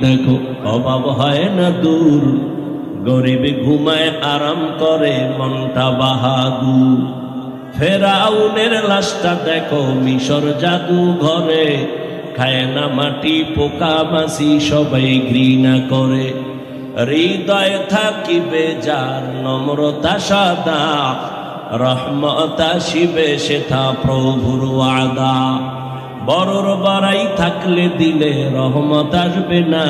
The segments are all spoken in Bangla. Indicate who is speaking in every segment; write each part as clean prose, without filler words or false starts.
Speaker 1: দেখো অভাব হয় না দূর, গরিবে ঘুমায় আরাম করে মনটা বাহাদুর। ফেরাউনের লাশটা দেখো মিশর জাদু ঘরে, খায় না মাটি পোকা মাছি সবাই ঘৃণা করে। হৃদয় থাকিবে যার নম্রতা সাদা, রহমত আসিবে সেথা প্রভুর ওয়াদা। বড়র বড়াই থাকলে দিলে রহমত আসবে না,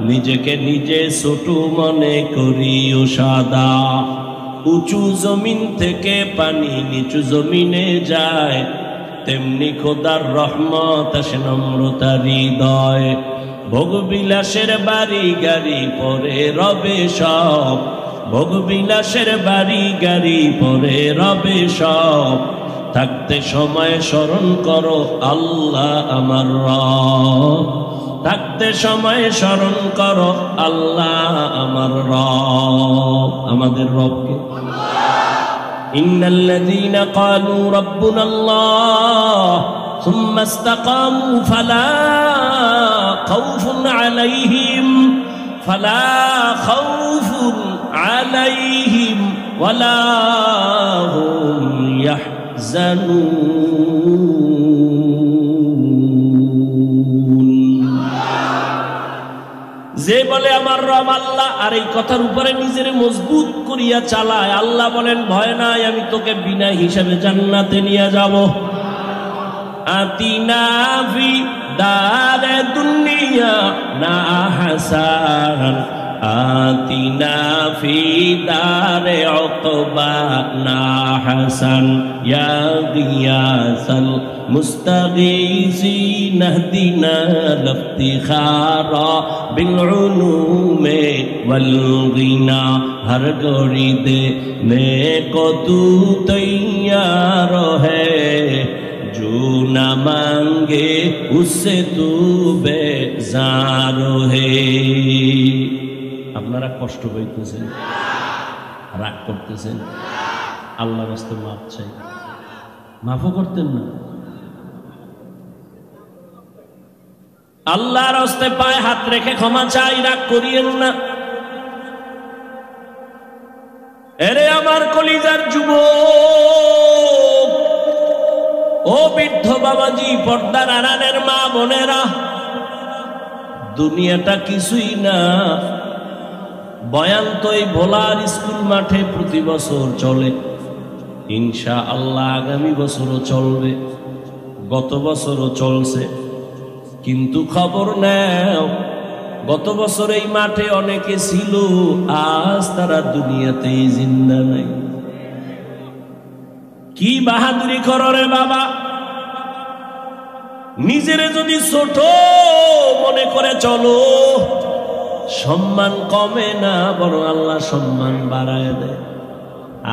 Speaker 1: নিজেকে নিজে ছোট মনে করিও সাদা। উঁচু জমিন থেকে পানি নিচু জমিনে যায়, তেমনি খোদার রহমত আসে নম্রতা হৃদয়। ভোগবিলাসের বাড়ি গাড়ি পরে রবে সব, ভোগবিলাসের বাড়ি গাড়ি পরে রবে সব। থাকতে সময় স্মরণ করো আল্লাহ আমার রব, থাকতে সময় স্মরণ করো আল্লাহ আমার রব। আমাদের রবকে ইন্নাল্লাযীনা ক্বালু রাব্বুনাল্লাহ সুম্মা ইসতাকামু ফালা খাউফুন আলাইহিম ওয়ালা হুম ইয়াহজানুন। যে বলে আমার রব আল্লাহ আর এই কথার উপরে নিজের মজবুত করিয়া চালায়, আল্লাহ বলেন ভয় নাই, আমি তোকে বিনা হিসাবে জান্নাতে নিয়ে যাব। আতিনা ফি দারে দুনিয়া না হাসান, আতিনা ফি দারে উকবা না হাসান, ইয়া গিয়াসাল মুস্তাগীসিন ইহদিনা লিফতিখারা বিল উলুমে ওয়াল গিনা। হর গড়ি দে নে কো তু তৈয়ার হ্যায়, जो ना मांगे उससे तू बेजार है। আপনারা কষ্ট পাইতেছেন, রাগ করতেছেন, আল্লাহর রাস্তায় মাপ চাই, মাফও করতেন না। আল্লাহর রাস্তায় পায়ে হাত রেখে ক্ষমা চাই, রাগ করিয়েন না। এরে আমার কলিজার যুবক, ও বৃদ্ধ বাবাজি, পর্দার আড়ালের মা বোনেরা, দুনিয়াটা কিছুই না। বয়ান তো এই ভোলার স্কুল মাঠে প্রতি বছর চলে, ইনশাআল্লাহ আগামী বছরও চলবে, গত বছরও চলছে। কিন্তু খবর নাও, গত বছর এই মাঠে অনেকে ছিল, আজ তারা দুনিয়াতেই জিন্দা নাই। কি বাহাদুরি করো রে বাবা, নিজেরে যদি ছোট মনে করে চলো, সম্মান কমে না, বরং আল্লাহ সম্মান বাড়ায় দেয়।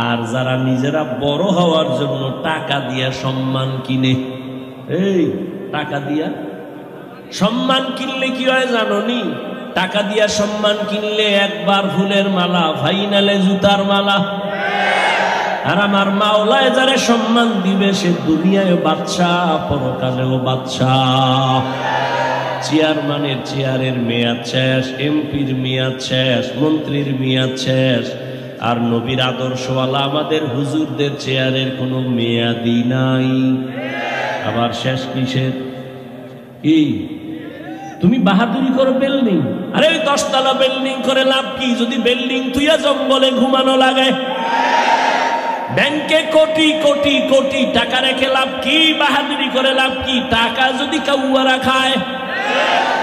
Speaker 1: আর যারা নিজেরা বড় হওয়ার জন্য টাকা দিয়া সম্মান কিনে, এই টাকা দিয়া সম্মান কিনলে কি হয় জানোনি? টাকা দিয়া সম্মান কিনলে একবার ফুলের মালা, ফাইনালে জুতার মালা। আর আমার মাওলায় যারে সম্মান দিবে সে দুনিয়ায় বাদশাহ, পরকালেও বাদশাহ। চেয়ারম্যানের চেয়ারের মেয়াদ শেষ, এমপির মেয়াদ শেষ, মন্ত্রীর মেয়াদ শেষ, আর নবীর আদর্শওয়ালা আমাদের হুজুরদের চেয়ারের কোনো মেয়াদই নাই। আবার শেষ কিসের? কি তুমি বাহাদুরি করো বিল্ডিং? আরে ওই 10 তলা বিল্ডিং করে লাভ কি যদি বিল্ডিং তুইয়া জঙ্গলে ঘুমানো লাগে? ব্যাংকে কোটি কোটি কোটি টাকা রেখে লাভ কি? বাহাদুরি করে লাভ কি? টাকা যদি কাউয়ারা খায়,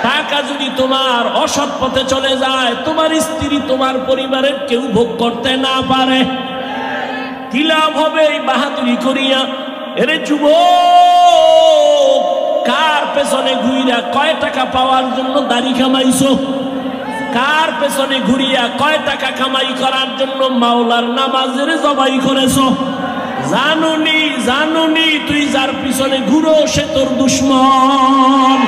Speaker 1: টাকা যদি তোমার অসৎ পথে চলে যায়, তোমার স্ত্রী তোমার পরিবারের কেউ ভোগ করতে না পারে, কি লাভ হবে এই বাহাদুরি করিয়া? এরে যুবক, কার পেছনে ঘুরিয়া কয় টাকা পাওয়ার জন্য দাড়ি কামাইছো? কার পেছনে ঘুরিয়া কয় টাকা কামাই করার জন্য মাওলার নামাজের জবাই করেছো? জানুনি জানুনি, তুই যার পিছনে ঘুরো সে তোর দুশ্মন।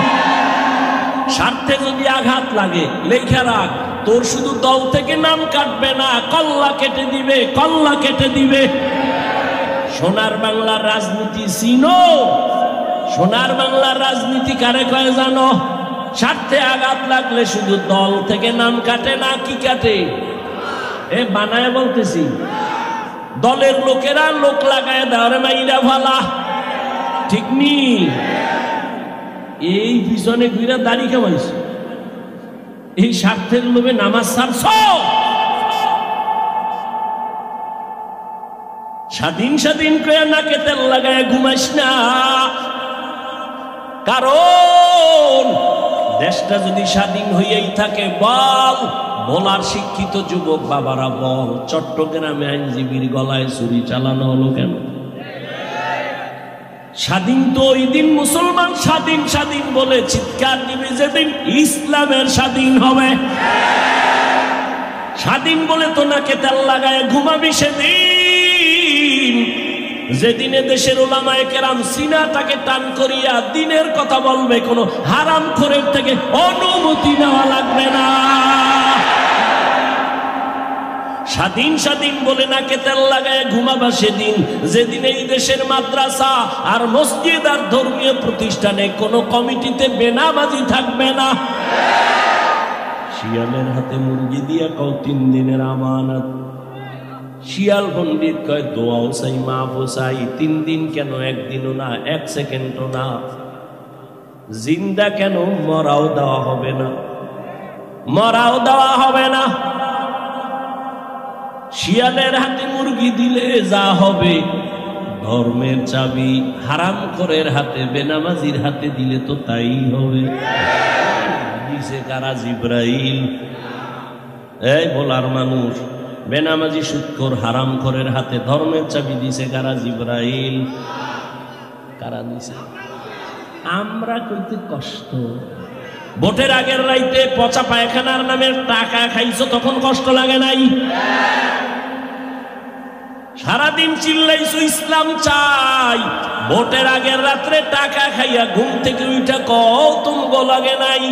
Speaker 1: স্বার্থে যদি আঘাত লাগে লেখা রাখ, তোর শুধু দল থেকে নাম কাটবে না, কল্লা কেটে দিবে, কল্লা কেটে দিবে। সোনার বাংলার রাজনীতি চিনো? সোনার বাংলার রাজনীতি কারে কয় জানো? স্বার্থে আঘাত লাগলে শুধু দল থেকে নাম কাটে না, কি কাটে? এ বানায় বলতেছি, দলের লোকেরা লোক লাগায় দেওয়ারে মাইরা ভালা, ঠিক নি? এই পিছনে ঘুরা দাড়ি কামাইছে, এই স্বার্থের লোভে নামাজ ছাড়ছ। স্বাধীন স্বাধীন করে নাকে তেল লাগায় ঘুমাইস না, কারণ দেশটা যদি স্বাধীন হইয়াই থাকে, বলার শিক্ষিত যুবক বাবারা বল, চট্টগ্রামে আইনজীবীর গলায় ছুরি চালানো হলো কেন? স্বাধীন তো ওই দিন মুসলমান স্বাধীন স্বাধীন বলে চিৎকার দিবে যেদিন ইসলামের স্বাধীন হবে। স্বাধীন বলে তো নাকে তেল লাগায় ঘুমাবি সেদিন, যেদিনে দেশের ওলামায়ে কেরাম সিনাটাকে টান করিয়া দিনের কথা বলবে, কোনো হারামখোরের থেকে অনুমতি নেওয়া লাগবে না। স্বাধীন স্বাধীন বলে নাকে তেল লাগায় ঘুমাবা সেদিন, যেদিন এই দেশের মাদ্রাসা আর মসজিদ আর ধর্মীয় প্রতিষ্ঠানে কোনো কমিটিতে বেনামাজি থাকবে না। শিয়ালের হাতে মুরগি দিয়া কও 3 দিনের আমানত। শিয়াল পণ্ডিত কয় দোয়াও চাই, মাফও চাই, 3 দিন কেন, 1 দিনও না, 1 সেকেন্ডও না। জিন্দা কেন, মরাও দেওয়া হবে না, মরাও দেওয়া হবে না। শিয়ালের হাতে মুরগি দিলে যা হবে, ধর্মের চাবি হারামখোরের হাতে, বেনামাজির হাতে দিলে তো তাই হবে। দিছে কারা? জিব্রাইল। এই বলার মানুষ, বেনামাজি সুদখোর হারামখোরের হাতে ধর্মের চাবি দিছে কারা? জিব্রাইল। কারা দিছে? আমরা কইতে কষ্ট। ভোটের আগের রাইতে পচা পায়খানার নামের টাকা খাইছো, তখন কষ্ট লাগে নাই? সারাদিন চিল্লাইছো ইসলাম চাই, ভোটের আগের রাত্রে টাকা খাইয়া ঘুম থেকে উঠা কও তুমগো লাগে নাই?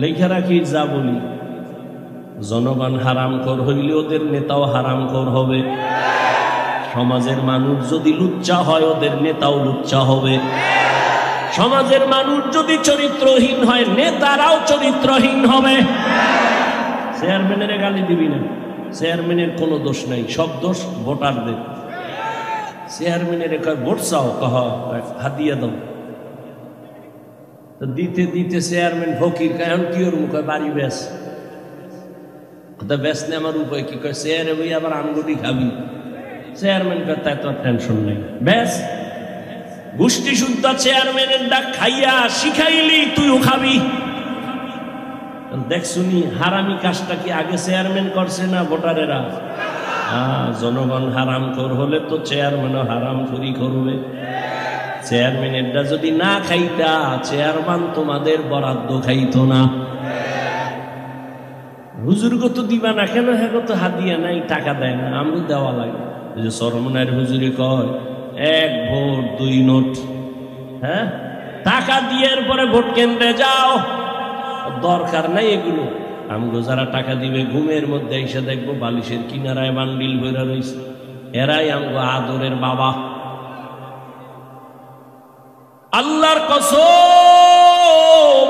Speaker 1: লেখা রাখি যা বলি, জনগণ হারামখোর হইলে ওদের নেতাও হারামখোর হবে। সমাজের মানুষ যদি লুচ্চা হয়, ওদের নেতাও লুচ্চা হবে। সমাজের মানুষ যদি চরিত্রহীন হয়, নেতারাও চরিত্রহীন হবে। চেয়ারম্যানের গালি দিবি না, চেয়ারম্যানের কোনো দোষ নাই, সব দোষ ভোটারদের। চেয়ারম্যানের কয় ভোট চাও, কহ হাতিয়া দাও, তো দিতে দিতে চেয়ারম্যান ফকির এখন কি ওর মুখে বাড়ি বেশ বেশ নে, আমার উপায় কি? কয় চেয়ারে বই আবার আমগুটি খাবি। চেয়ারম্যান কয় তাই তোর টেনশন নেই, বেশ গোষ্ঠী শুদ্ধ চেয়ারম্যানের ডাক খাইয়া শিখাইলি তুইও খাবি। দেখ শুনি হারামি কাজটা কি আগে চেয়ারম্যান করছে না ভোটারেরা? জনগণ হারামখোর হলে তো চেয়ারম্যানও হারামখোরি করবে। চেয়ারম্যানেরটা যদি না খাইতা, চেয়ারম্যান তোমাদের বরাদ্দ খাইতো না। হুজুরগো তো দিবা না কেন? হ্যাঁ তো হাদিয়া নাই, টাকা দেয় না, আমি দেওয়া লাগে। যে সরমনার হুজুরে কয় 1 ভোট 2 নোট, হ্যাঁ টাকা দিয়ে পরে ভোট কেন্দ্রে যাও, দরকার নাই এগুলো। আমগো যারা টাকা দিবে ঘুমের মধ্যে এসে দেখবো বালিশের কিনারায় বান্ডিল ভরা রয়েছে, এরাই আমগো আদরের বাবা। আল্লাহর কসম,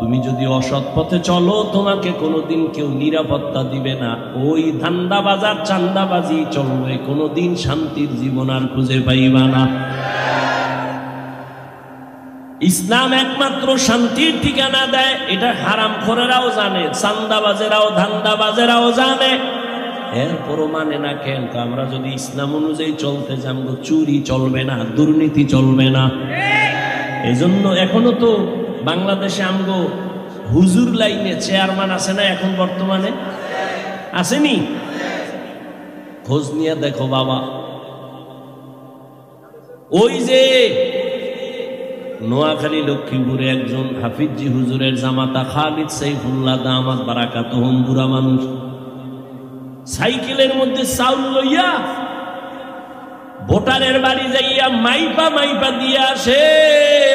Speaker 1: তুমি যদি অসৎ পথে চলো, তোমাকে কোনোদিন কেউ নিরাপত্তা দিবে না। ওই ধান্দাবাজার চান্দাবাজি চলবে, কোনোদিন শান্তির জীবন আর খুঁজে পাইবা না। ইসলাম একমাত্র শান্তির ঠিকানা দেয়, এটা হারামখোরেরাও জানে, চান্দাবাজেরাও ধান্দাবাজেরাও জানে, এরপরও মানে না কেন? আমরা যদি ইসলাম অনুযায়ী চলতে জানবো, চুরি চলবে না, দুর্নীতি চলবে না। এজন্য এখনো তো বাংলাদেশে আমগো হুজুর লাইনে চেয়ারম্যান আছে না? এখন বর্তমানে আসেনি? খোঁজ নিয়ে দেখো বাবা। ওই যে নোয়াখালী লক্ষ্মীপুরে একজন হাফিজি হুজুরের জামাতা খালিদ সাইফুল্লাহ দামাত বারাকাতুহুম, বুড়া মানুষ, সাইকেলের মধ্যে চাউল লইয়া ভোটারের বাড়ি যাইয়া মাইপা মাইপা দিয়ে আসে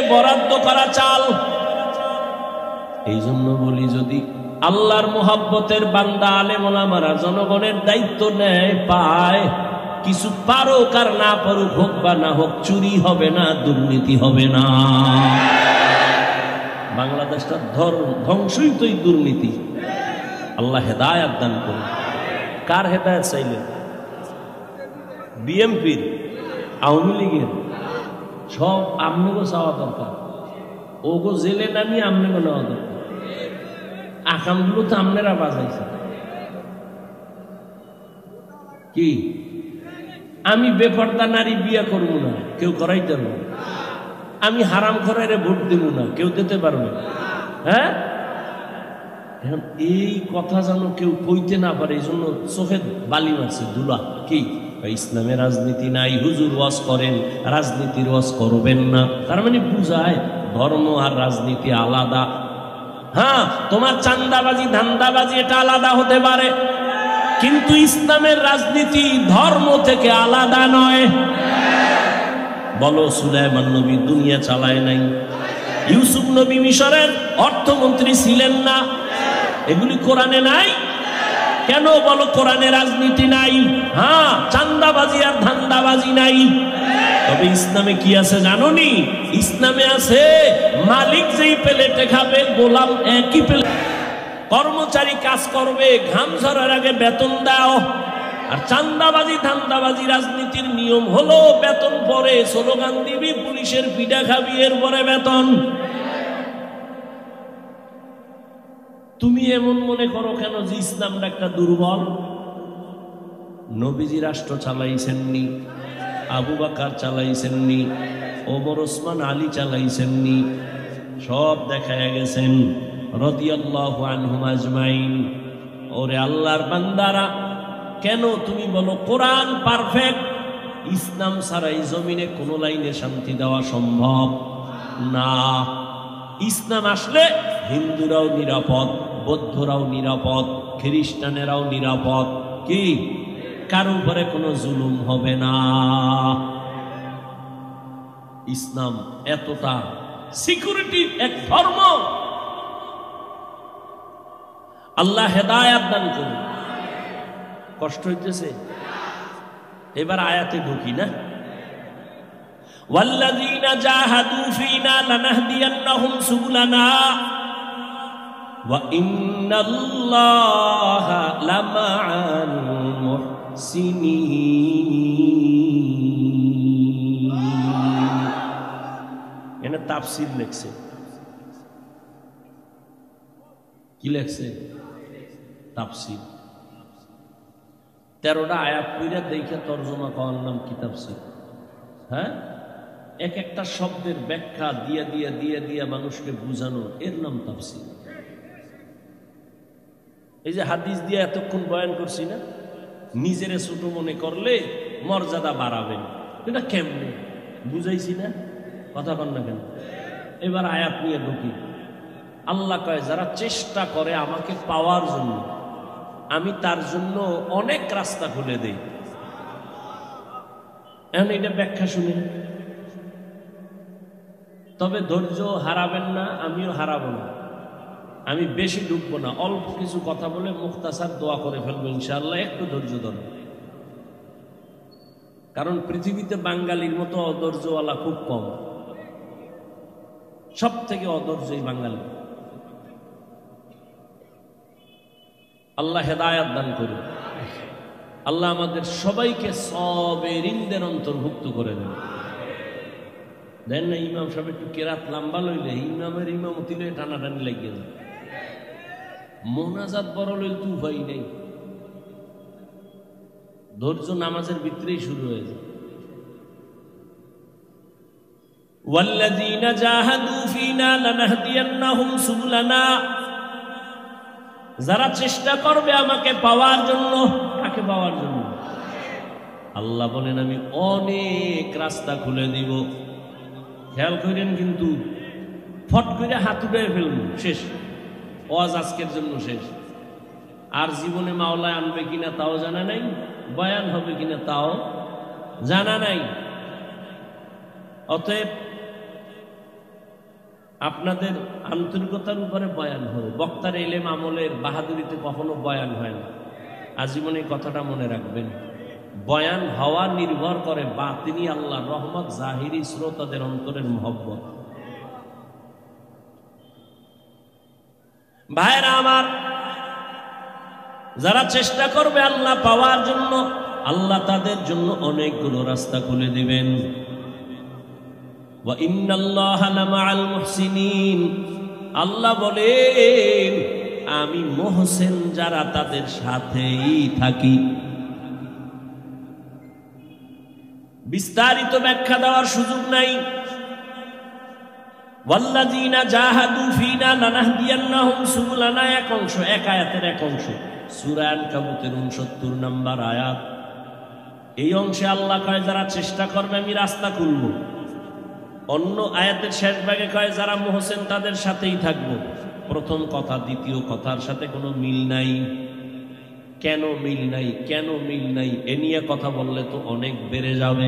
Speaker 1: বরাদ্দ করা চাল। এই জন্য বলি, যদি আল্লাহর মোহাব্বতের বান্দা আলেম ওলামারা জনগণের দায়িত্ব নেয়, পায়, কিছু পারুক আর না পারুক, হোক বা না হোক, চুরি হবে না, দুর্নীতি হবে না। বাংলাদেশটা ধ্বংসই তো এই দুর্নীতি। আল্লাহ হেদায়েত দান করুন। কার হেদায়েত চাইলেন? বিএমপির, আওয়ামী লীগের? সব আমনেগো চাওয়া দরকার, ওগো জেলে নামিয়ে আমনেগো নেওয়া দরকার। আকামগুলো তো আমনেরা বাজাইছে কি? আমি বেপর্দা নারী বিয়ে করবো না, কেউ করাইতে পারবো। আমি হারাম খোরেরে ভোট দেব না, কেউ দিতে পারবে। হ্যাঁ, এখন এই কথা যেন কেউ কইতে না পারে, এই জন্য চোখে বালি মারছে ধুলা। কি ইসলামে রাজনীতি নাই, হুজুর ওয়াজ করেন, রাজনীতির ওয়াজ করবেন না, তার মানে বুঝায় ধর্ম আর রাজনীতি আলাদা। হ্যাঁ, তোমার চান্দাবাজি ধান্দাবাজি এটা আলাদা হতে পারে, কিন্তু ইসলামের রাজনীতি ধর্ম থেকে আলাদা নয়। বলো, সুলাইমান নবী দুনিয়া চালায় নাই? ইউসুফ নবী মিশরের অর্থমন্ত্রী ছিলেন না? এগুলি কোরআনে নাই? কেন বলো কোরআনে রাজনীতি নাই? হ্যাঁ, চান্দাবাজি আর ধান্দাবাজি নাই। তবে ইসলামে কি আছে জানোনি? ইসলামে আছে মালিক যেই প্লেটে খাবে, গোলাম একই প্লেটে। কর্মচারী কাজ করবে, ঘাম ঝরার আগে বেতন দাও। আর চান্দাবাজি ধান্দাবাজি রাজনীতির নিয়ম হলো বেতন পরে, স্লোগান দিবি, পুলিশের পিঠা খাবি, এরপরে বেতন। তুমি এমন মনে করো কেন যে ইসলামটা একটা দুর্বল? নবীজি রাষ্ট্র চালাইছেননি, আবু বকর চালাইছেননি, ওমর ওসমান আলী চালাইছেননি, সব দেখায় গেছেন রাদিয়াল্লাহু আনহুম আজমাইন। ওরে আল্লাহর বান্দারা, কেন তুমি বলো কোরআন পারফেক্ট? ইসলাম ছাড়াই জমিনে কোনো লাইনে শান্তি দেওয়া সম্ভব না। ইসলাম আসলে হিন্দুরাও নিরাপদ, বৌদ্ধরাও নিরাপদ, খ্রিস্টানেরাও নিরাপদ। কি কারো উপরে কোনো জুলুম হবে না। ইসলাম এতটা সিকিউরিটি এক ধর্ম। আল্লাহ হেদায়েত দান করুন। কষ্ট হইতেছে? এবার আয়াতে ঢুকি না? ওয়াল্লাযীনা জাহাদু ফীনা লানাহদিয়ান্নাহুম সুবুলানা ওয়া ইন্নাল্লাহা লামাআল মুহসিনিন। এনে তাফসীর লেখছে। কি লেখছে? তাফসীর। 13টা আয়াত পড়া দেখে তরজমা করার নাম কি তাফসীর। হ্যাঁ, এক একটা শব্দের ব্যাখ্যা দিয়ে দিয়ে দিয়ে দিয়ে মানুষকে বুঝানো, এর নাম তাফসীর। এই যে হাদিস দিয়ে এতক্ষণ বয়ান করছি না, নিজেরে ছোট মনে করলে মর্যাদা বাড়াবেন, এটা কেমনে বুঝাইছি না? কথা কন না কেন? এবার আয়াত নিয়ে ঢুকি। আল্লাহ কয়, যারা চেষ্টা করে আমাকে পাওয়ার জন্য, আমি তার জন্য অনেক রাস্তা খুলে দেই। এখন এটা ব্যাখ্যা শুনে, তবে ধৈর্য হারাবেন না, আমিও হারাবো না। আমি বেশি ঢুকবো না, অল্প কিছু কথা বলে মুখতাসার দোয়া করে ফেলবো ইনশাআল্লাহ। একটু ধৈর্য ধরো, কারণ পৃথিবীতে বাঙালির মতো অধৈর্যওয়ালা খুব কম। সব থেকে অধৈর্যই বাঙালি। আল্লাহ হেদায়েত দান করুন। আল্লাহ আমাদের সবাইকে সাবিরিনদের অন্তর্ভুক্ত করে দেন। দেন না, ইমাম সাহেব একটু কেরাত লম্বা লইলে ইমামের ইমামতি লইলে টানাটানি লাগিয়ে যায়। মোনাজাত বড় লইলে তো উপায় নেই, ধৈর্য নামাজের ভিতরেই শুরু হয়ে যায়। ওয়াল্লাযীনা জাহাদু ফীনা লানাহদিয়ান্নাহুম সুবুলানা, যারা চেষ্টা করবে আমাকে পাওয়ার জন্য। কাকে পাওয়ার জন্য? আল্লাহ বলেন, আমি অনেক রাস্তা খুলে দিব। খেয়াল করেন কিন্তু, ফট করে হাত উঠে ফেলব, শেষ ওয়াজ আজকের জন্য শেষ। আর জীবনে মাওলায় আনবে কিনা তাও জানা নাই, বয়ান হবে কিনা তাও জানা নাই। অতএব আপনাদের আন্তরিকতার উপরে বয়ান হবে। বক্তার এলেম আমলের বাহাদুরিতে কখনো বয়ান হয় না। আজীবন এই কথাটা মনে রাখবেন। বয়ান হওয়া নির্ভর করে বাতিনি আল্লাহর রহমত, জাহিরি শ্রোতাদের অন্তরের মহব্বত। ভাইরা আমার, যারা চেষ্টা করবে আল্লাহ পাওয়ার জন্য, আল্লাহ তাদের জন্য অনেকগুলো রাস্তা খুলে দিবেন। ওয়া ইন্নাল্লাহা লামাআল মুহসিনিন, আল্লাহ বলেন আমি মুহসিন যারা তাদের সাথেই থাকি। বিস্তারিত ব্যাখ্যা দেওয়ার সুযোগ নাই। ওয়াল্লাযীনা জাহাদু ফীনা লানাহদিয়ান্নাহুম সুবুলানা, এক অংশ, এক আয়াতের এক অংশ, সূরা আনকাবুতের 69 নম্বর আয়াত। এই অংশে আল্লাহ কয় যারা চেষ্টা করবে আমি রাস্তা খুলব। অন্য আয়াতের শেষ ভাগে কয় যারা মুহসিন তাদের সাথেই থাকবো। প্রথম কথা দ্বিতীয় কথার সাথে কোনো মিল নাই। কেন মিল নাই? কেন মিল নাই এ নিয়ে কথা বললে তো অনেক বেড়ে যাবে।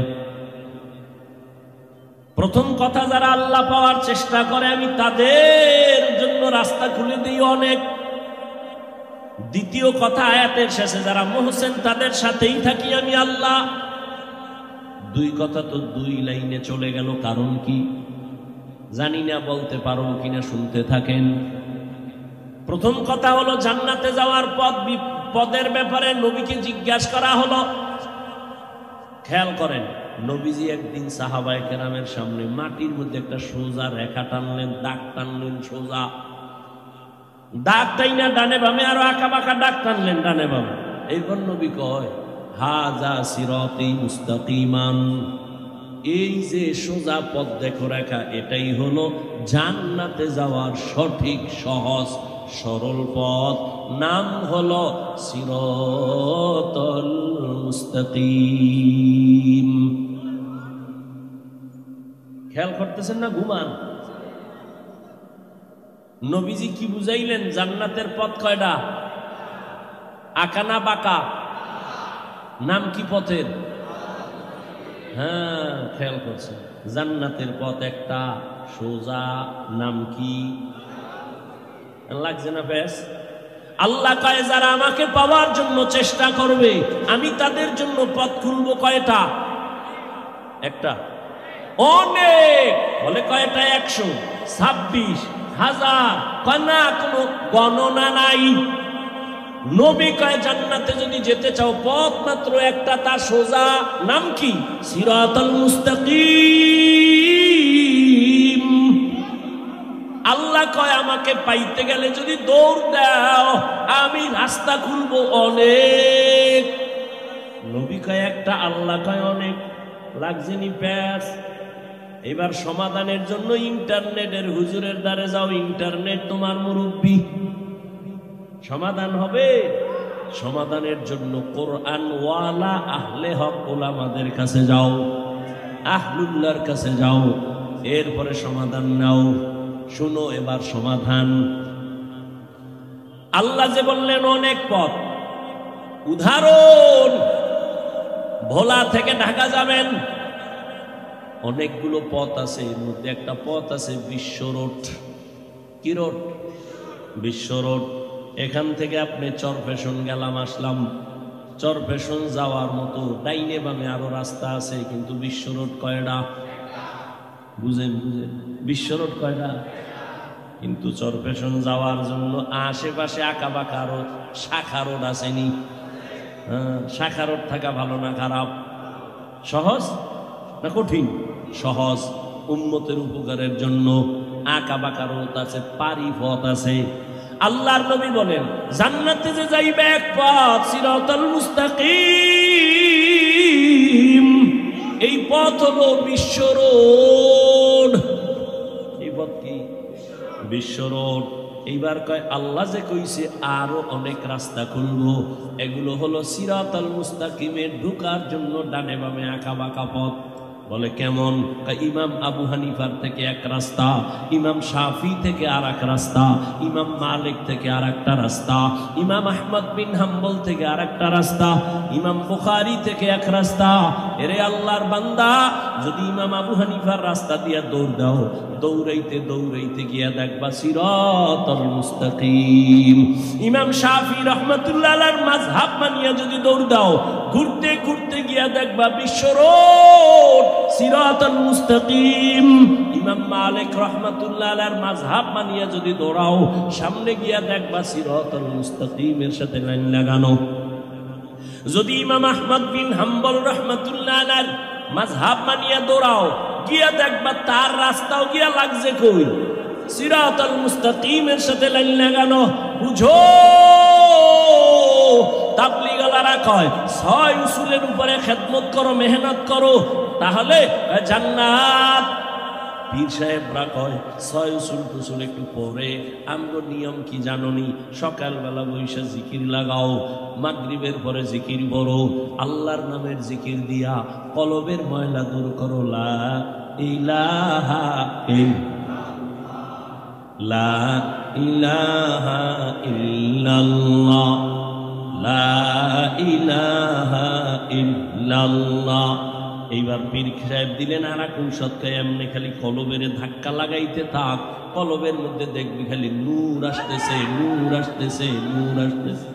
Speaker 1: প্রথম কথা, যারা আল্লাহ পাওয়ার চেষ্টা করে আমি তাদের জন্য রাস্তা খুলে দিই অনেক। দ্বিতীয় কথা, আয়াতের শেষে যারা মুহসিন তাদের সাথেই থাকি আমি আল্লাহ। দুই কথা তো দুই লাইনে চলে গেল। কারণ কি জানি না, বলতে পারো কিনা শুনতে থাকেন। প্রথম কথা হলো জান্নাতে যাওয়ার পদের ব্যাপারে নবীকে জিজ্ঞাসা করা হলো। খেয়াল করেন, নবীজি একদিন সাহাবায়ে কেরামের সামনে মাটির মধ্যে একটা সোজা রেখা টানলেন, দাগ টানলেন, সোজা দাগ টাইনা ডানে বামে আরো আঁকা বাঁকা দাগ টানলেন ডানে বামে। এইবার নবী কয় হাযা সিরাতি মুস্তাকিমান, এই যে সোজা পথ দেখো রেখা, এটাই হলো জান্নাতে যাওয়ার সঠিক সহজ সরল পথ। নাম হলো সিরাতুল মুস্তাকিম। খেয়াল করতেছেন না? ঘুমান। নবীজি কি বুঝাইলেন? জান্নাতের পথ কয়টা? আঁকা না বাঁকা? নাম কি পথের? হ্যাঁ, খেয়াল করছেন, জান্নাতের পথ একটা সোজা। নাম কি? লাগছে না বেশ? আল্লাহ কয় যারা আমাকে পাওয়ার জন্য চেষ্টা করবে আমি তাদের জন্য পথ খুলবো। কয়টা? একটা। অনেক বলে কয়টা? 126,000। না, কোনো গণনা নাই। নবী কয় জান্নাতে যদি যেতে চাও পথ মাত্র একটা, তা সোজা। নাম কি? সিরাতুল মুস্তাকিম। আল্লাহ কয় আমাকে পাইতে গেলে যদি দৌড় দাও আমি রাস্তা খুলবো অনেক। নবী কয় একটা, আল্লাহ কয় অনেক। লাগছেনি প্যাস? এবার সমাধানের জন্য ইন্টারনেটের হুজুরের দ্বারে যাও। ইন্টারনেট তোমার মুরব্বী, সমাধান হবে। সমাধানের জন্য কোরআন ওয়ালা আহলে হক ওলামাদের কাছে যাও, আহলুল্লাহর কাছে যাও, এরপরে সমাধান নাও। শুনো এবার সমাধান। আল্লাহ যে বললেন অনেক পথ, উদাহরণ ভোলা থেকে ঢাকা যাবেন, অনেকগুলো পথ আছে। এর মধ্যে একটা পথ আছে বিশ্ব রোড। কি রোড? বিশ্ব রোড। এখান থেকে আপনি চরফেশন গেলাম, আসলাম। চরফেশন যাওয়ার মতো ডাইনে বামে আরো রাস্তা আছে, কিন্তু বিশ্ব রোড কয়টা? বুঝেন বুঝেন, বিশ্ব রোড কয়টা? কিন্তু চরফেশন যাওয়ার জন্য আশেপাশে আঁকা বাঁকা আরো শাখা রোড আসেনি? হ্যাঁ, শাখা রোড থাকা ভালো না খারাপ? সহজ না কঠিন? সহজ। উম্মতের উপকারের জন্য আঁকা বাঁকা রোড আছে, পারি পথ আছে। আল্লাহর নবী বলেন জান্নাতে যে যাইবে এক পথ, সিরাতুল মুস্তাকিম। এই পথ হলো বিশ্ব রোড। এই পথ কি? বিশ্ব রোড। এইবার কয় আল্লাহ যে কইছে আরো অনেক রাস্তা খুলবো, এগুলো হলো সিরাতুল মুস্তাকিমে ঢোকার জন্য ডানে বামে আঁকা বাঁকা পথ। বলে কেমন? ইমাম আবু হানিফার থেকে এক রাস্তা, ইমাম শাফি থেকে আর এক রাস্তা, ইমাম মালিক থেকে আর একটা রাস্তা, ইমাম আহমদ বিন হাম্বল থেকে আর একটা রাস্তা, ইমাম বুখারী থেকে এক রাস্তা। এরে আল্লাহর বান্দা, যদি ইমাম আবু হানিফার রাস্তা দিয়ে দৌড় দাও, দৌড়াইতে দৌড়াইতে গিয়া দেখবা সিরাতাল মুস্তাকিম। ইমাম শাফি রাহমাতুল্লাহ আলাইহির মাযহাব মানিয়া যদি দৌড় দাও, ঘুরতে ঘুরতে গিয়া দেখবা বিশ্ব রোড সিরাতাল মুস্তাকিম। ইমাম মালিক রাহমাতুল্লাহ আলাইহির মাযহাব মানিয়া যদি দৌড়াও, সামনে গিয়া দেখবা সিরাতাল মুস্তাকিমের সাথে লাইন লাগানো। যদি ইমাম আহমদ বিন হাম্বল রাহমাতুল্লাহ আলাইহির মাযহাব মানিয়া দৌড়াও, গিয়া দেখবা তার রাস্তাও গিয়া লাগছে কই, সিরাতাল মুস্তাকিমের সাথে লাইন লাগানো। বুঝো তাবলীগওয়ালারা কয় 6 উসুলের উপরে খেদমত করো, মেহনত করো, তাহলে জান্নাত। পীর সাহেবরা কয় 6 উসুল টুসুল একটু পরে। আমগো নিয়ম কি জানোনি? সকালবেলা বৈশা জিকির লাগাও, মাগরিবের পরে জিকির বড়, আল্লাহর নামের জিকির দিয়া কলবের ময়লা দূর করো। লা ইলাহা লা ইলাহা ইল্লাল্লাহ, লা ইলাহা ইল্লাল্লাহ। এইবার পীর সাহেব দিলেন আর ঔষধকে, এমনি খালি কলবের ধাক্কা লাগাইতে থাক, কলবের মধ্যে দেখবি খালি নূর আসতেছে, নূর আসতেছে, নূর আসতেছে।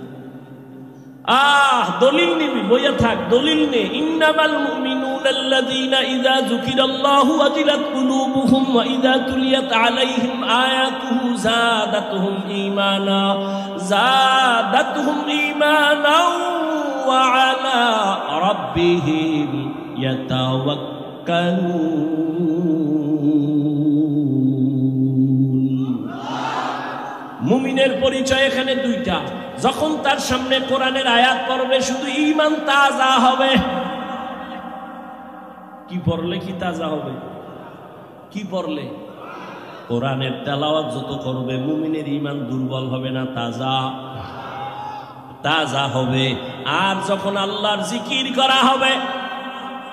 Speaker 1: দলিল নিবি, বইয়া থাক, দলিল নে। ইন্নামাল মুমিনুনাল্লাযীনা ইযা যুকিরাল্লাহু ওয়াজিলাত কুলুবুহুম ওয়া ইযা তুলিয়াত আলাইহিম আয়াতুহু যাদাতুহুম ঈমানা, যাদাতুহুম ঈমানা ওয়া আলা রাব্বিহিম ইয়াতাওয়াক্কালুন। মুমিনের পরিচয় এখানে দুইটা। যখন তার সামনে কোরআনের আয়াত পড়বে, শুধু ঈমান তাজা হবে। কি পড়লে কি তাজা হবে? কি পড়লে? কোরআনের তেলাওয়াত যত করবে, মুমিনের ঈমান দুর্বল হবে না, তাজা তাজা হবে। আর যখন আল্লাহর জিকির করা হবে,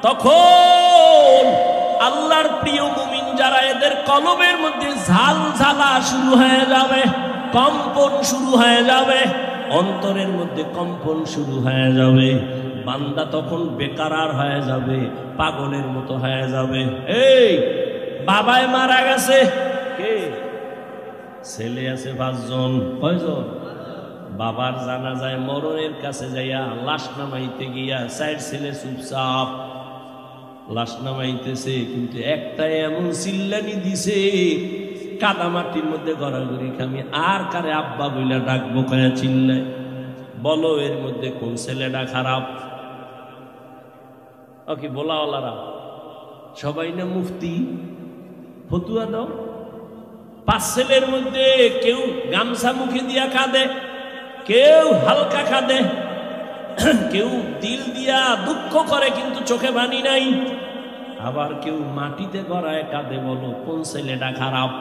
Speaker 1: তখন আল্লাহর প্রিয় মুমিন যারা, এদের কলবের মধ্যে ঝালঝালা শুরু হয়ে যাবে, কম্পন শুরু হয়ে যাবে, অন্তরের মধ্যে কম্পন শুরু হয়ে যাবে। বান্দা তখন বেকারার হয়ে যাবে, পাগলের মতো হয়ে যাবে। এই বাবায় মারা গেছে, কে? ছেলে আছে 5 জন। কয়জন? বাবার জানাজায় মরণের কাছে যাইয়া লাশ নামাইতে গিয়া 4 ছেলে চুপচাপ লাশ নামাইতেছে, কিন্তু একটা এমন চিল্লানি দিছে, কাদা মাটির মধ্যে গড়াগড়ি খামি। আর কারে আব্বা বইলা ডাকবো, কয়া চিল্লায়। বলো এর মধ্যে কোন ছেলেটা খারাপ? ওকে বলাওয়ালারা সবাই না মুফতি, ফতুয়া দাও। 5 ছেলের মধ্যে কেউ গামছা মুখে দিয়া কাঁদে, কেউ হালকা কাঁদে, কেউ দিল দিয়া দুঃখ করে কিন্তু চোখে বানি নাই, আবার কেউ মাটিতে গড়ায় কাঁদে। বলো কোন ছেলেটা খারাপ?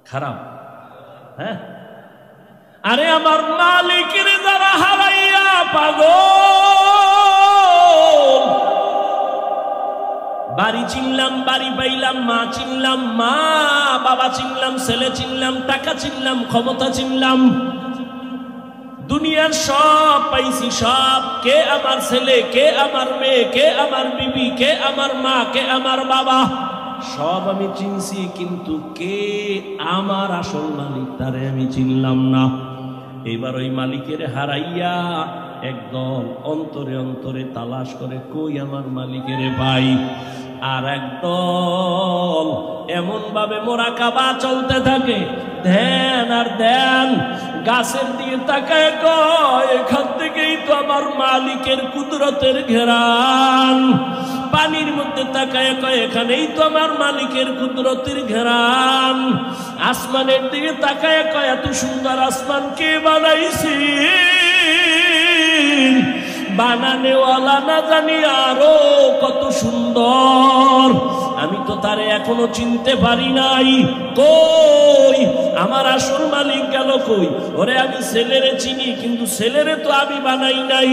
Speaker 1: খারাপ? হ্যাঁ। আরে আমার মালিকের যারা হারাইয়া পাগল, বাড়ি চিনলাম, বাড়ি পাইলাম, মা চিনলাম, মা বাবা চিনলাম, ছেলে চিনলাম, টাকা চিনলাম, ক্ষমতা চিনলাম, দুনিয়ার সব পাইছি, সব। কে আমার ছেলে, কে আমার মেয়ে, কে আমার বিবি, কে আমার মা, কে আমার বাবা, সব আমি চিনছি, কিন্তু কে আমার আসল মালিক তারে আমি চিনলাম না। এবার ওই মালিকের হারাইয়া একদল অন্তরে অন্তরে তালাশ করে, কই আমার মালিকের ভাই। আর একদল এমন ভাবে মোরাকাবা চলতে থাকে, ধ্যান আর ধ্যান, গাছের দিকে তাকায় কয় এখান থেকেই তো আমার মালিকের কুদরতের ঘেরান। পানির মধ্যে তাকায় কয় এখানেই তো আমার মালিকের কুদরতের ঘেরান। আসমানের দিকে তাকায় কয় এত সুন্দর আসমান কে বানাইছি, বানানেওয়ালা না জানি আরো কত সুন্দর, আমি তো তারে এখনো চিনতে পারি নাই। কই আমার আসল মালিক গেল কই? ওরে আমি ছেলেরে চিনি, কিন্তু ছেলেরে তো আমি বানাই নাই।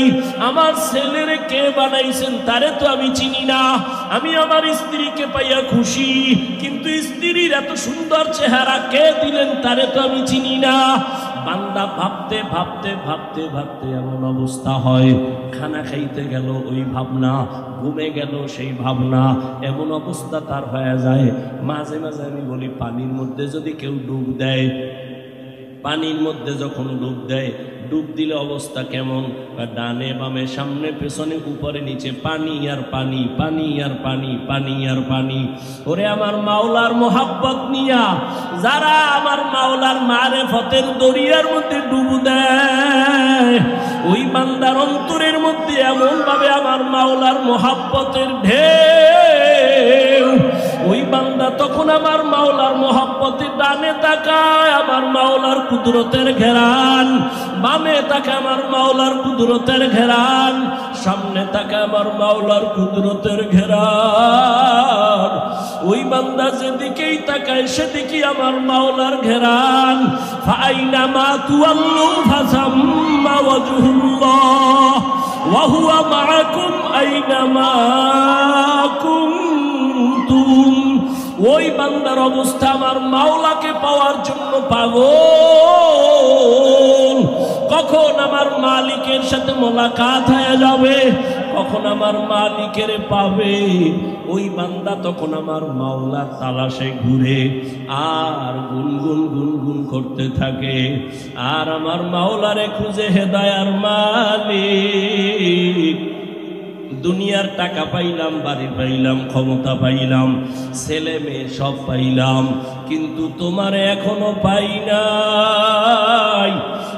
Speaker 1: আমার ছেলেরে কে বানাইছেন তারে তো আমি চিনি না। আমি আমার স্ত্রীকে পাইয়া খুশি, কিন্তু স্ত্রীর এত সুন্দর চেহারা কে দিলেন তারে তো আমি চিনি না। বান্দা ভাবতে ভাবতে ভাবতে ভাবতে এমন অবস্থা হয়, খানা খাইতে গেল ওই ভাবনা, ঘুমে গেল সেই ভাবনা, এমন অবস্থা তার হয়ে যায়। মাঝে মাঝে আমি বলি, পানির মধ্যে যদি কেউ ডুব দেয়, পানির মধ্যে যখন ডুব দেয়, ডুব দিলে অবস্থা কেমন? ডানে বামে সামনে পেছনে উপরে নিচে পানি আর পানি, পানি আর পানি, পানি আর পানি। ওরে আমার মাওলার মোহাব্বত নিয়া যারা আমার মাওলার মারেফতের দরিয়ার মধ্যে ডুব দেয়, ওই বান্দার অন্তরের মধ্যে এমন ভাবে আমার মাওলার মোহাব্বতের ঢেউ, ওই বান্দা তখন আমার মাওলার মোহাব্বতে ডানে তাকায় আমার মাওলার কুদরতের ঘেরান, বামে তাকায় আমার মাওলার কুদরতের ঘেরান, সামনে তাকায় আমার মাওলার কুদরতের ঘেরান। ওই বান্দা যেদিকেই তাকায় সেদিকে আমার মাওলার ঘেরান। ফাইনামা তুআল্লু ফাসাম্মা ওয়াজহুল্লাহ ওয়া হুয়া মাআকুম আইনামা কুনতুম। ওই বান্দার অবস্থা আমার মাওলাকে পাওয়ার জন্য পাগল। কখন আমার মালিকের সাথে মোলাকাত হয়ে যাবে, কখন আমার মালিকের পাবে, ওই বান্দা তখন আমার মাওলার তালাশে ঘুরে আর গুনগুন গুনগুন করতে থাকে, আর আমার মাওলারে খুঁজে হেদায়ার মালিক। দুনিয়ার টাকা পাইলাম, বাড়ি পাইলাম, ক্ষমতা পাইলাম, ছেলে মেয়ে সব পাইলাম, কিন্তু তোমারে এখনো পাই নাই।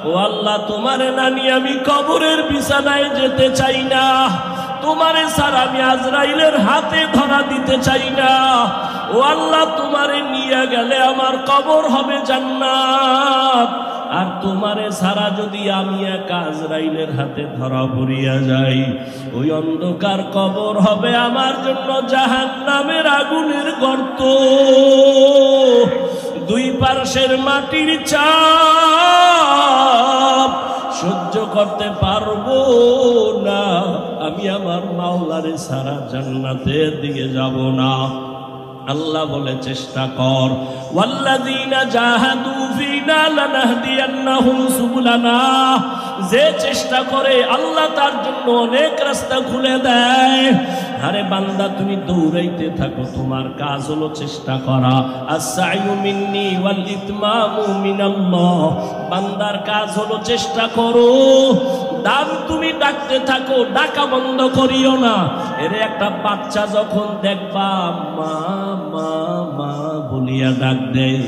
Speaker 1: ও আল্লাহ, তোমারে না নিয়ে আমি কবরের বিছানায় যেতে চাই না, তোমারে ছাড়া আমি আজরাইলের হাতে ধরা দিতে চাই না। ও আল্লাহ, তোমারে নিয়ে গেলে আমার কবর হবে জান্নাত, আর তোমারে ছাড়া যদি আমি একা আজরাইলের হাতে ধরা পড়িয়া যাই, ওই অন্ধকার কবর হবে আমার জন্য জাহান্নামের আগুনের গর্ত। দুই পার্শ্বের মাটির চাপ সহ্য করতে পারবো না, আমি আমার মাওলারে ছাড়া জান্নাতের দিকে যাব না। আল্লাহ বলে চেষ্টা কর, ওয়াল্লাযীনা জাহাদু ফীনা লানাহদিয়ান্নাহুম সুবুলানা। যে চেষ্টা করে আল্লাহ তার জন্য অনেক রাস্তা খুলে দেয়। আরে বান্দা, তুমি দৌড়াইতে থাকো, তোমার কাজ হলো চেষ্টা করা। আস-সা'য়ু মিন্নি ওয়াল ইতমামু মিনাল্লাহ। বান্দার কাজ হলো চেষ্টা করো। দাম তুমি ডাকতে থাকো, ডাকা বন্ধ করিও না। এর একটা বাচ্চা যখন দেখবা মা মা মা বলিয়া ডাক দেয়,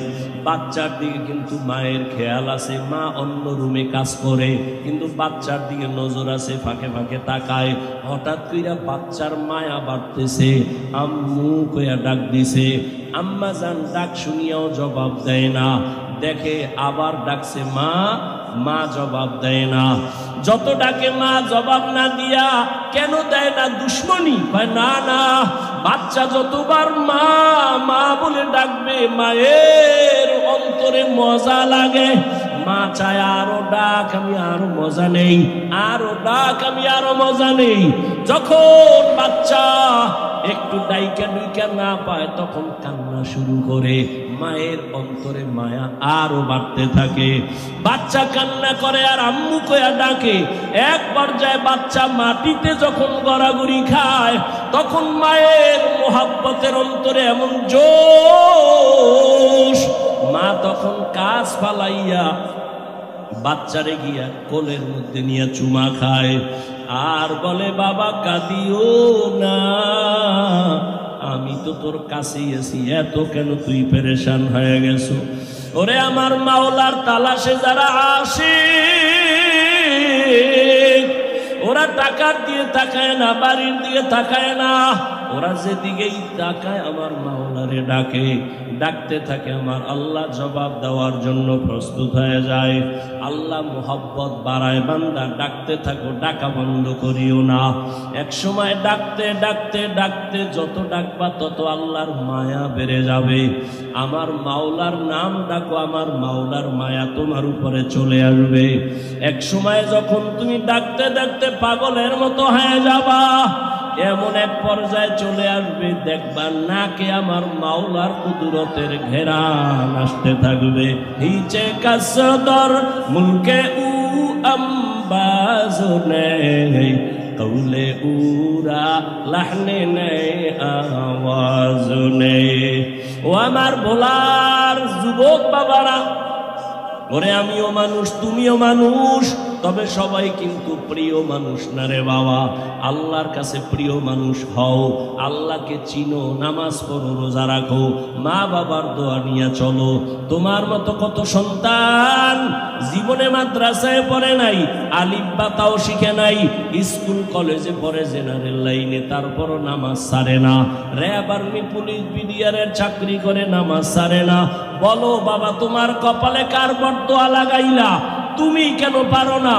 Speaker 1: বাচ্চার দিকে কিন্তু মায়ের খেয়াল আছে, মা অন্য রুমে কাজ করে, কিন্তু বাচ্চার দিকে নজর আছে, ফাঁকে ফাঁকে তাকায়। হঠাৎ কইরা বাচ্চার মায়া বাড়তেছে, আম্মু কইয়া ডাক দিছে, আম্মা জান ডাক শুনিয়াও জবাব দেয় না। দেখে আবার ডাকছে মা, মা জবাব দেয় না। যত ডাকে মা জবাব না দিয়া কেন দেয় না? দুশ্মনী? হয় না না, বাচ্চা যতবার মা মা বলে ডাকবে মায়ের অন্তরে মজা লাগে। মা চায় আরো ডাক, আমি আরো মজা নেই, আরো ডাক, আমি আরো মজা নেই। যখন বাচ্চা একটু ডাইকা ডুইকা না পায় তখন কান্না শুরু করে, মায়ের অন্তরে মায়া আরো বাড়তে থাকে। বাচ্চা কান্না করে আর আম্মু কয়া ডাকে। এক পর্যায়ে বাচ্চা মাটিতে যখন গড়াগড়ি খায় তখন মায়ের মোহাব্বতের অন্তরে এমন জোশ, মা তখন কাজ ফালাইয়া বাচ্চারে গিয়া কোলের মধ্যে নিয়ে চুমা খায় আর বলে, বাবা কাঁদিও না, আমি তো তোর কাছেই আছি, এত কেন তুই পেরেশান হয়ে গেছো? ওরে আমার মাওলার তালাশে যারা আসে, ওরা টাকার দিয়ে তাকায় না, বাড়ির দিয়ে তাকায় না, ওরা যেদিকেই তাকায় আমার মাওলারে ডাকে। ডাকতে থাকে আমার আল্লাহ জবাব দেওয়ার জন্য প্রস্তুত হয়ে যায়। আল্লাহ মোহাব্বত বাড়ায়, বান্দা ডাকতে থাকো, ডাকা বন্ধ করিও না। এক সময় ডাকতে ডাকতে ডাকতে যত ডাকবা তত আল্লাহর মায়া বেড়ে যাবে। আমার মাওলার নাম ডাকো, আমার মাওলার মায়া তোমার উপরে চলে আসবে। এক সময় যখন তুমি ডাকতে ডাকতে পাগলের মতো হয়ে যাবা, এমন এক পর্যায়ে চলে আসবে, দেখবা নাকে আমার মাওলার কুদরতের ঘেরান আসতে থাকবে। হিচে কাসদর মুলকে উ আম্বাজনে কৌলে উরা লাহনে নেই আওয়াজ নেই। ও আমার ভোলার যুবক বাবারা, ওরে আমিও মানুষ, তুমিও মানুষ, তবে সবাই কিন্তু প্রিয় মানুষ না রে বাবা। আল্লাহর কাছে প্রিয় মানুষ হও, আল্লাহকে চিনো, নামাজ পড়ো, রোজা রাখো, মা বাবার দোয়া নিয়ে চলো। তোমার মতো কত সন্তান জীবনে মাদ্রাসায় পড়ে নাই, আলিফ বা তাও শিখে নাই, স্কুল কলেজে পড়ে জেনারেল লাইনে, তারপরও নামাজ ছাড়ে না, র্যাব আর্মি পুলিশ বিডিআরের চাকরি করে নামাজ ছাড়ে না। বলো বাবা, তোমার কপালে কার বরদোয়া লাগাইলা? তুমি কেন পারো না?